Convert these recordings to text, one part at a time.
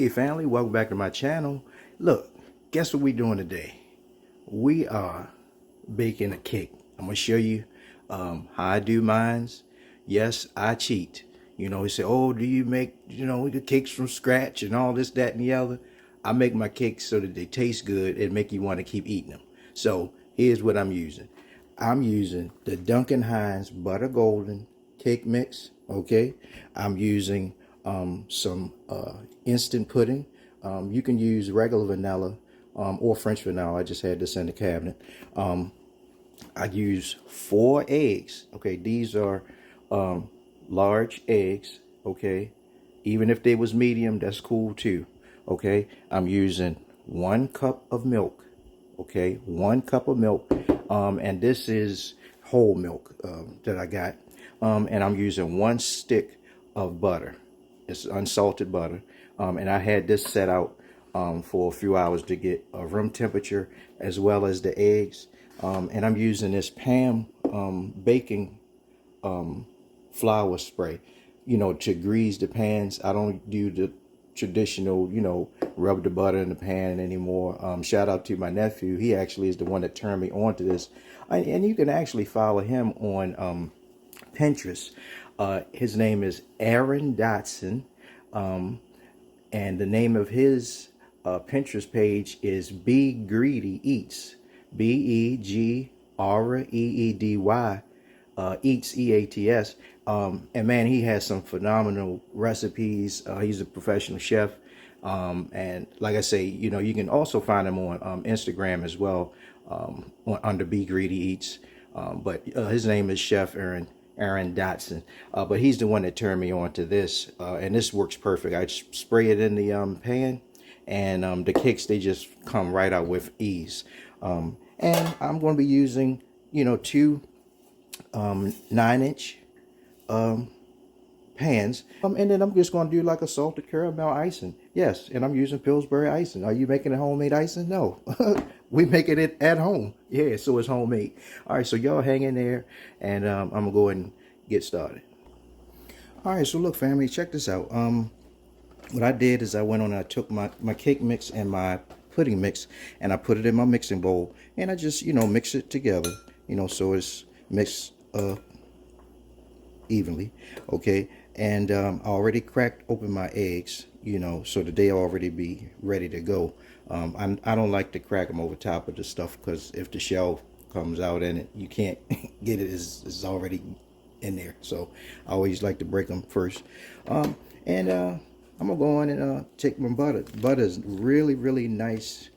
Hey family, welcome back to my channel. Look, guess what we're doing today? We are baking a cake. I'm gonna show you how I do mines. Yes, I cheat. You know, you say, oh, do you make, the cakes from scratch and all this, that, and the other? I make my cakes so that they taste good and make you want to keep eating them. So here's what I'm using. I'm using the Duncan Hines Butter Golden Cake Mix, okay? I'm using some instant pudding. You can use regular vanilla or French vanilla. I just had this in the cabinet. I use 4 eggs. Okay, these are large eggs. Okay, even if they was medium, that's cool too. Okay, I'm using 1 cup of milk. Okay, 1 cup of milk, and this is whole milk that I got. And I'm using 1 stick of butter. It's unsalted butter, and I had this set out for a few hours to get room temperature as well as the eggs. And I'm using this Pam baking flour spray, to grease the pans. I don't do the traditional, rub the butter in the pan anymore. Shout out to my nephew. He actually is the one that turned me on to this. And you can actually follow him on Pinterest. His name is Aaron Dotson. And the name of his Pinterest page is Be Greedy Eats. Begreedy Eats, EATS. And man, he has some phenomenal recipes. He's a professional chef. And like I say, you can also find him on Instagram as well, under Be Greedy Eats. But his name is Chef Aaron Dotson. But he's the one that turned me on to this. And this works perfect. I just spray it in the pan, and the cakes, they just come right out with ease. And I'm going to be using, 2 9-inch pans. And then I'm just going to do like a salted caramel icing. Yes, and I'm using Pillsbury icing. Are you making a homemade icing? No. We making it at home. Yeah, so it's homemade. All right, so y'all hang in there, and I'm going to go ahead and get started. All right, so look, family, check this out. What I did is I went on and I took my cake mix and my pudding mix, and I put it in my mixing bowl, and I just, mix it together, so it's mixed evenly. Okay, and I already cracked open my eggs, so that they already be ready to go. I don't like to crack them over top of the stuff, because if the shell comes out in it, you can't get it. It's already in there. So I always like to break them first. I'm gonna go on and take my butter. Butter is really, really nice.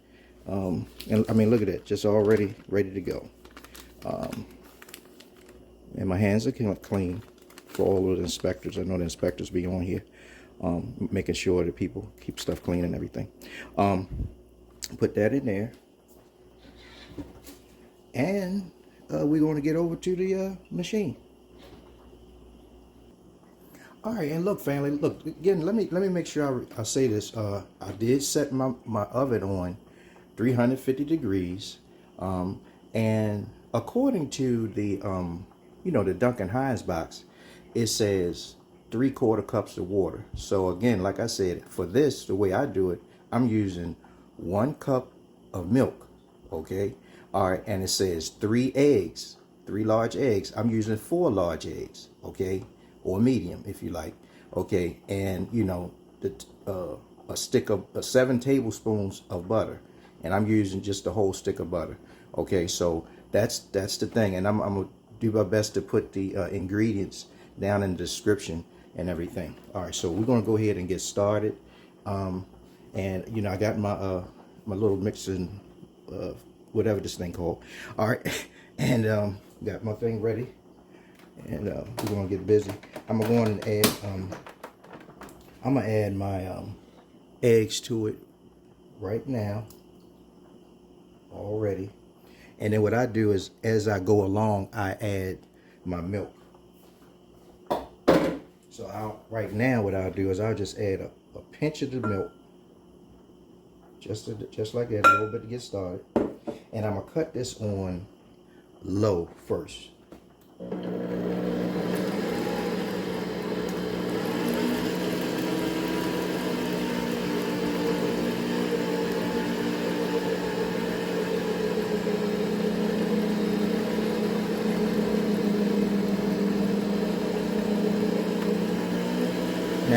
And I mean, look at it, just already ready to go. And my hands are clean for all of the inspectors. I know the inspectors be on here, making sure that people keep stuff clean and everything. Put that in there, and we're going to get over to the machine. All right, and look, family, look again. Let me make sure I say this. I did set my oven on 350 degrees, and according to the the Duncan Hines box, it says 3/4 cups of water. So again, like I said, for this, the way I do it, I'm using 1 cup of milk. Okay, all right, and it says 3 eggs, 3 large eggs. I'm using 4 large eggs. Okay, or medium if you like. Okay, and a stick of 7 tablespoons of butter, and I'm using just the whole stick of butter. Okay, so that's the thing, and I'm gonna do my best to put the ingredients down in the description and everything. All right, so we're gonna go ahead and get started. And I got my my little mixing whatever this thing called. All right, and got my thing ready, and we're gonna get busy. I'm gonna go on and add I'm gonna add my eggs to it right now already. And then what I do is, as I go along, I add my milk. So right now what I'll do is I'll just add a pinch of the milk, just like that, a little bit to get started. And I'm gonna cut this on low first.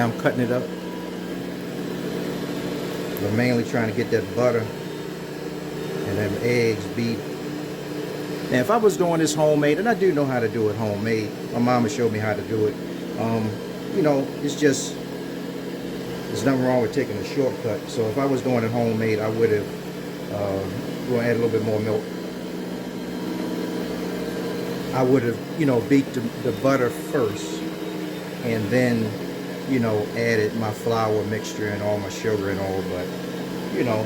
Now I'm cutting it up. We're mainly trying to get that butter and them eggs beat. Now if I was doing this homemade, and I do know how to do it homemade, my mama showed me how to do it. You know, there's nothing wrong with taking a shortcut. So if I was doing it homemade, I would have going to add a little bit more milk. I would have, you know, beat the butter first, and then, you know, added my flour mixture and all my sugar and all. But, you know,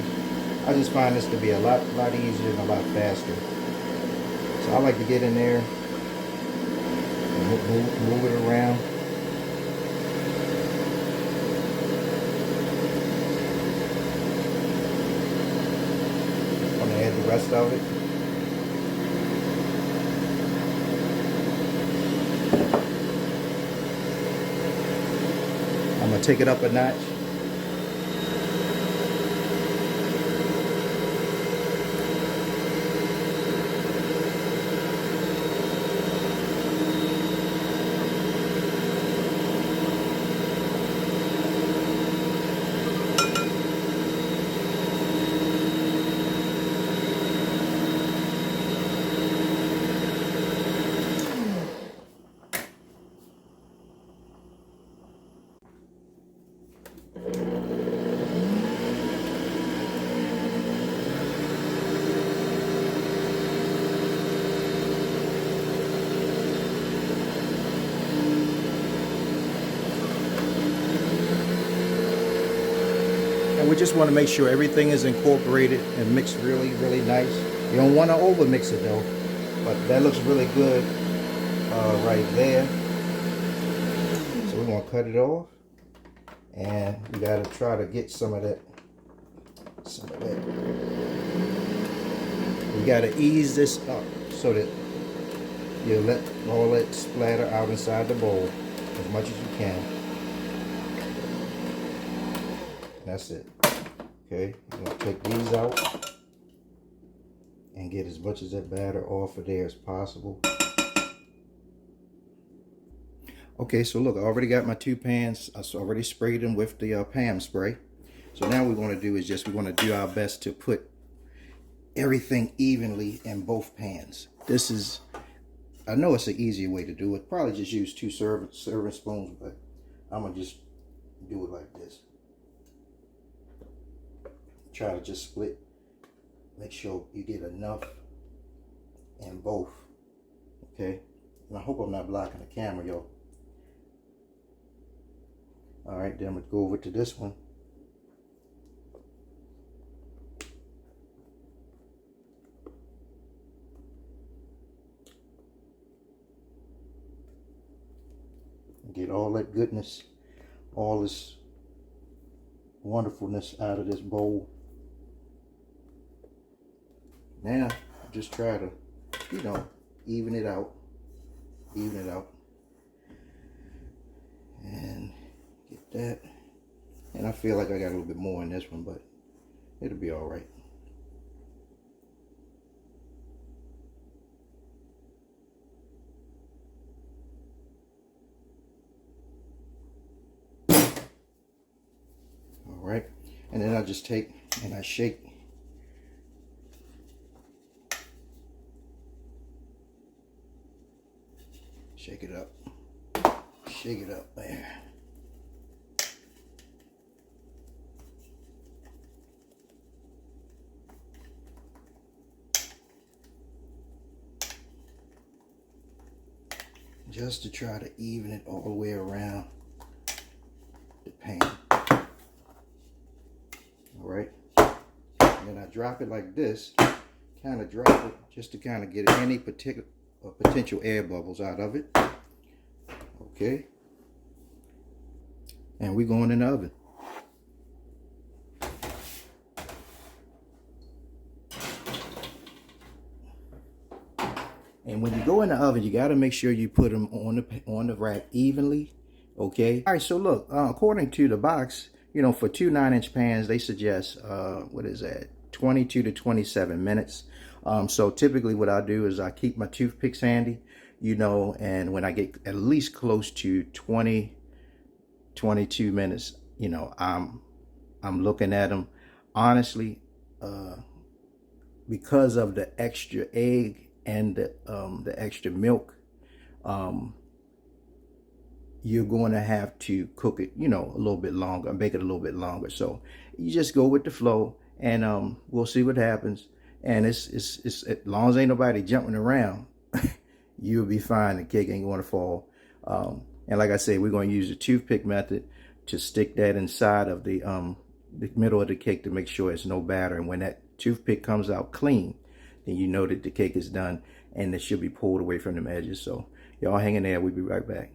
I just find this to be a lot easier and a lot faster. So I like to get in there and move it around. I'm gonna add the rest of it. I'm gonna take it up a notch. And we just want to make sure everything is incorporated and mixed really nice. You don't want to over mix it though, but that looks really good right there. So we're going to cut it off, and we got to try to get some of that. We got to ease this up so that you let all that splatter out inside the bowl as much as you can. That's it. Okay, I'm going to take these out and get as much of that batter off of there as possible. Okay, so look, I already got my 2 pans. I already sprayed them with the Pam spray. So now what we want to do is just, we want to do our best to put everything evenly in both pans. This is, I know it's an easier way to do it. Probably just use 2 serving spoons, but I'm going to just do it like this. Try to just split. Make sure you get enough in both. Okay? And I hope I'm not blocking the camera, y'all. Alright, then we'll go over to this one. Get all that goodness, all this wonderfulness out of this bowl. Now, just try to, you know, even it out. Even it out. And get that. And I feel like I got a little bit more in this one, but it'll be all right. All right. And then I just take and I shake. Shake it up. Shake it up there. Just to try to even it all the way around the pan. Alright. And then I drop it like this. Kind of drop it just to kind of get any particular potential air bubbles out of it. Okay. And we're going in the oven. And when you go in the oven, you got to make sure you put them on the rack evenly. Okay. All right. So look, according to the box, you know, for 2 9-inch pans, they suggest what is that? 22 to 27 minutes. So typically what I do is I keep my toothpicks handy, you know, and when I get at least close to 20 22 minutes. You know, I'm looking at them honestly, because of the extra egg and the extra milk. Um, you're going to have to cook it, you know, a little bit longer, bake it a little bit longer. So you just go with the flow, and we'll see what happens. And it's as long as ain't nobody jumping around, you'll be fine. The cake ain't going to fall. And like I said, we're going to use the toothpick method to stick that inside of the middle of the cake to make sure it's no batter. And when that toothpick comes out clean, then you know that the cake is done, and it should be pulled away from the edges. So y'all hang in there. We'll be right back.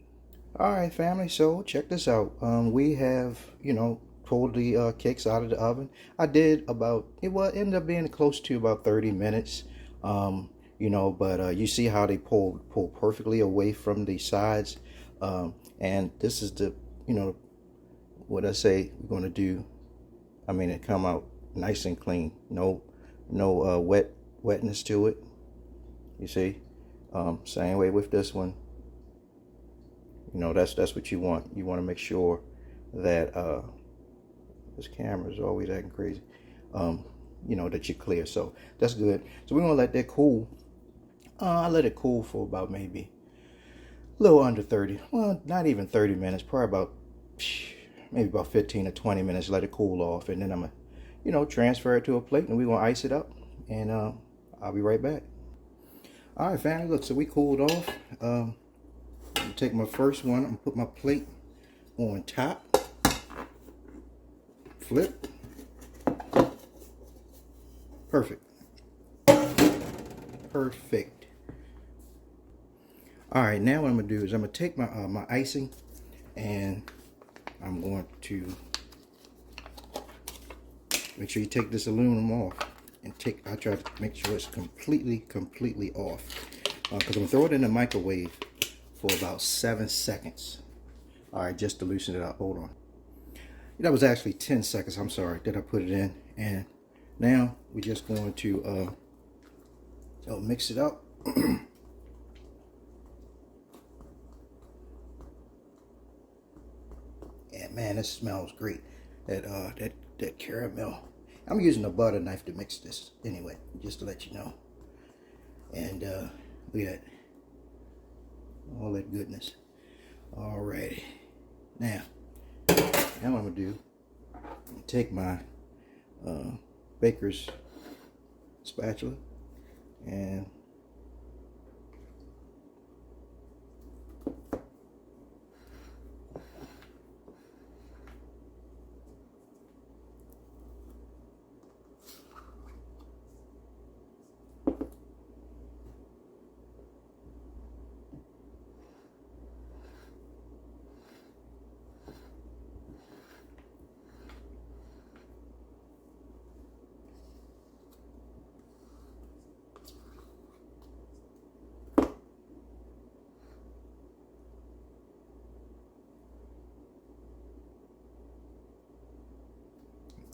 All right, family, so check this out. We have, you know, pulled the cakes out of the oven. I did about, it will end up being close to about 30 minutes. You know, but you see how they pull perfectly away from the sides. And this is the, you know, what I say we're going to do. I mean, it come out nice and clean. No wetness to it. You see? Same way with this one. You know, that's what you want. You want to make sure that this camera is always acting crazy. You know, that you're clear. So that's good. So we're gonna let that cool. I let it cool for about maybe a little under 30. Well, not even 30 minutes. Probably about maybe about 15 or 20 minutes. Let it cool off, and then I'm gonna, you know, transfer it to a plate, and we're gonna ice it up, and I'll be right back. All right, family. Look, so we cooled off. Take my first one, I'm gonna put my plate on top, flip, perfect. All right, now what I'm gonna do is I'm gonna take my my icing, and I'm going to make sure you take this aluminum off, and I try to make sure it's completely off, because I'm gonna throw it in the microwave for about 7 seconds. All right, just to loosen it up. Hold on. That was actually 10 seconds. I'm sorry that I put it in. And now we're just going to mix it up. And man, this smells great. That caramel. I'm using a butter knife to mix this anyway, just to let you know. And we got all that goodness. Alrighty. Now what I'm gonna do, I'm gonna take my baker's spatula and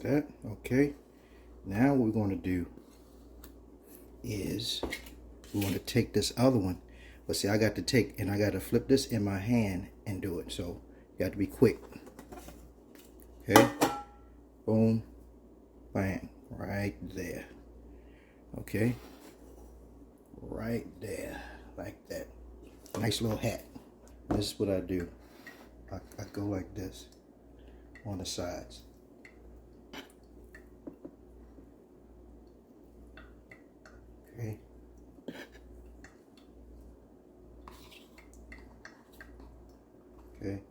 that. Okay, now what we're going to do is we want to take this other one, but see, I got to flip this in my hand and do it, so you got to be quick. Okay, boom, bang, right there. Okay, right there, like that. Nice little hat. This is what I do. I go like this on the sides. Okay. Okay.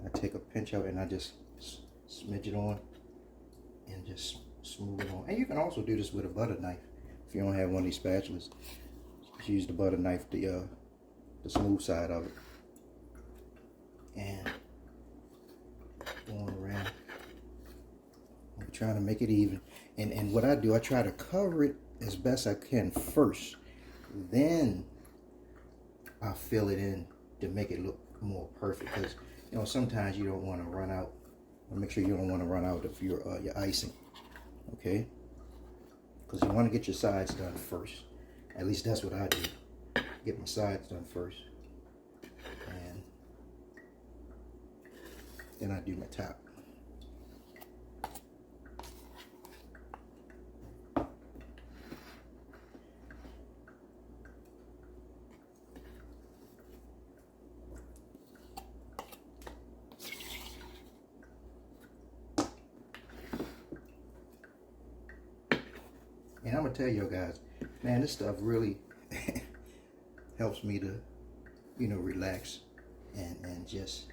I take a pinch out and I just smidge it on and just smooth it on. And you can also do this with a butter knife if you don't have one of these spatulas. Just use the butter knife, the smooth side of it, and going around. I'm trying to make it even. And what I do, I try to cover it as best I can first, then I fill it in to make it look more perfect, because you know sometimes you don't want to run out. Make sure you don't want to run out of your icing, okay? Because you want to get your sides done first. At least that's what I do. Get my sides done first, and Then I do my top. And I'm gonna tell you guys, man, this stuff really helps me to, you know, relax and just,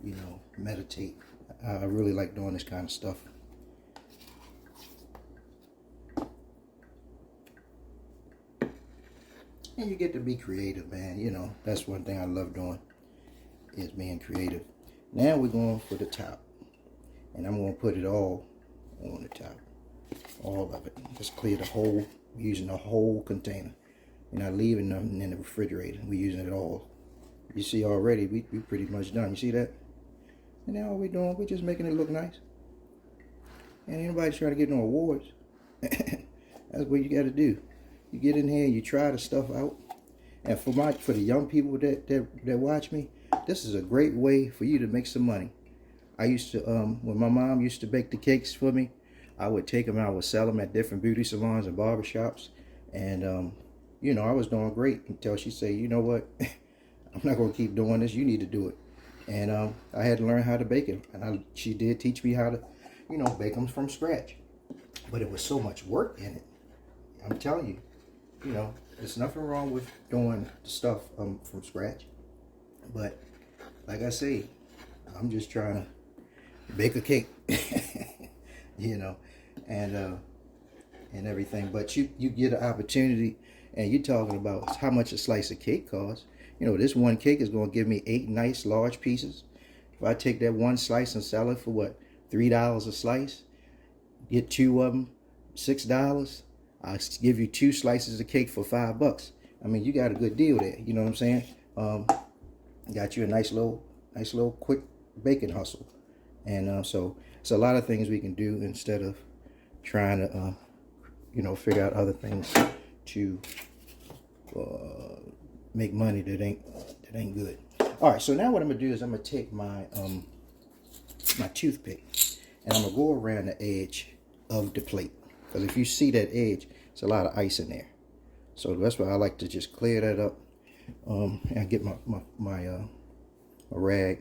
you know, meditate. I really like doing this kind of stuff. And you get to be creative, man. You know, that's one thing I love doing, is being creative. Now we're going for the top. And I'm going to put it all on the top. All of it. Just clear the whole, using the whole container. We're not leaving nothing in the refrigerator. We're using it all. You see already, we pretty much done. You see that? And now all we're doing, we're just making it look nice. And anybody trying to get no awards, that's what you got to do. You get in here and you try the stuff out. And for the young people that watch me, this is a great way for you to make some money. I used to, when my mom used to bake the cakes for me, I would take them, I would sell them at different beauty salons and barbershops. And, you know, I was doing great until she said, you know what, I'm not going to keep doing this. You need to do it. And I had to learn how to bake it. And she did teach me how to, you know, bake them from scratch. But it was so much work in it. I'm telling you, you know, there's nothing wrong with doing stuff from scratch. But like I say, I'm just trying to bake a cake, you know, and everything. But you get an opportunity, and you're talking about how much a slice of cake costs. You know, this one cake is going to give me 8 nice large pieces. If I take that one slice and sell it for what, $3 a slice, get 2 of them, $6. I'll give you 2 slices of cake for $5. I mean, you got a good deal there. You know what I'm saying? Got you a nice little quick baking hustle. And so it's a lot of things we can do instead of trying to, you know, figure out other things to make money that ain't good. All right, so now what I'm gonna do is I'm gonna take my my toothpick and I'm gonna go around the edge of the plate, because if you see that edge, it's a lot of ice in there. So that's why I like to just clear that up and get my rag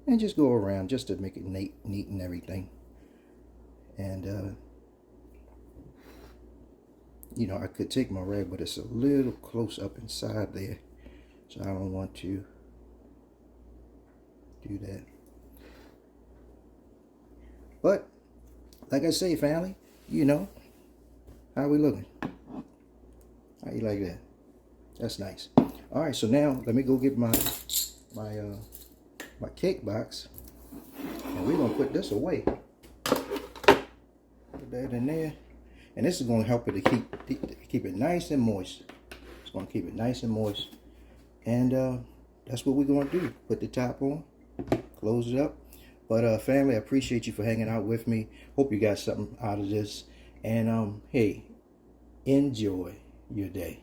and just go around just to make it neat and everything. And you know, I could take my rag, but it's a little close up inside there, so I don't want to do that. But like I say, family, you know, how we looking? How you like that? That's nice. All right, so now let me go get my cake box, and we're gonna put this away. Put that in there, and this is gonna help it to keep it nice and moist. It's gonna keep it nice and moist, and that's what we're gonna do. Put the top on, close it up. But family, I appreciate you for hanging out with me. Hope you got something out of this, and hey, enjoy your day.